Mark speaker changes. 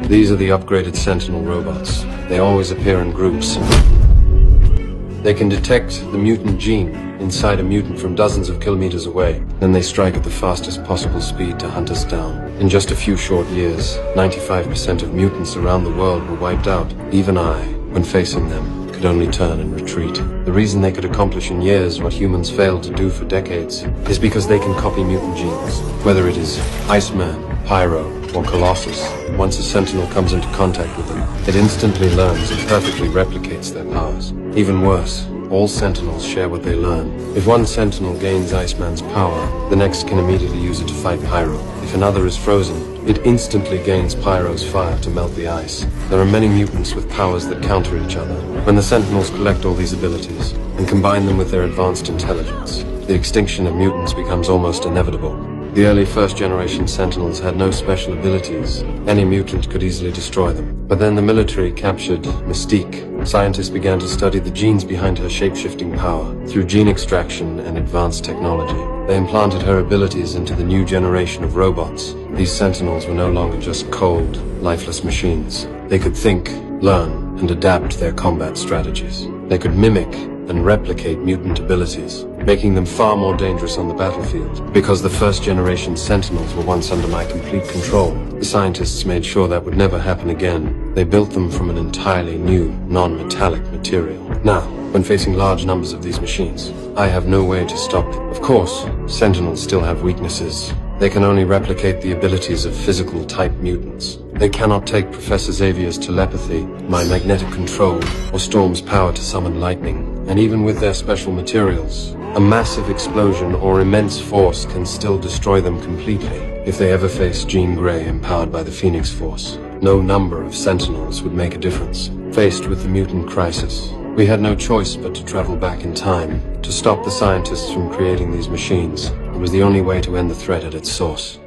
Speaker 1: These are the upgraded Sentinel Robots. They always appear in groups. They can detect the mutant gene inside a mutant from dozens of kilometers away. Then they strike at the fastest possible speed to hunt us down. In just a few short years, 95% of mutants around the world were wiped out. Even I, when facing them, could only turn and retreat. The reason they could accomplish in years what humans failed to do for decades is because they can copy mutant genes. Whether it is Iceman, Pyro, or Colossus, once a Sentinel comes into contact with them, it instantly learns and perfectly replicates their powers. Even worse, all Sentinels share what they learn. If one Sentinel gains Iceman's power, the next can immediately use it to fight Pyro. If another is frozen, it instantly gains Pyro's fire to melt the ice. There are many mutants with powers that counter each other. When the Sentinels collect all these abilities and combine them with their advanced intelligence, the extinction of mutants becomes almost inevitable. The early first-generation Sentinels had no special abilities. Any mutant could easily destroy them. But then the military captured Mystique. Scientists began to study the genes behind her shape-shifting power. Through gene extraction and advanced technology, they implanted her abilities into the new generation of robots. These Sentinels were no longer just cold, lifeless machines. They could think, learn, and adapt their combat strategies. They could mimic and replicate mutant abilities, making them far more dangerous on the battlefield. Because the first-generation Sentinels were once under my complete control, the scientists made sure that would never happen again. They built them from an entirely new, non-metallic material. Now, when facing large numbers of these machines, I have no way to stop them. Of course, Sentinels still have weaknesses. They can only replicate the abilities of physical-type mutants. They cannot take Professor Xavier's telepathy, my magnetic control, or Storm's power to summon lightning. And even with their special materials, a massive explosion or immense force can still destroy them completely. If they ever face Jean Grey empowered by the Phoenix Force, no number of Sentinels would make a difference. Faced with the mutant crisis, we had no choice but to travel back in time to stop the scientists from creating these machines. It was the only way to end the threat at its source.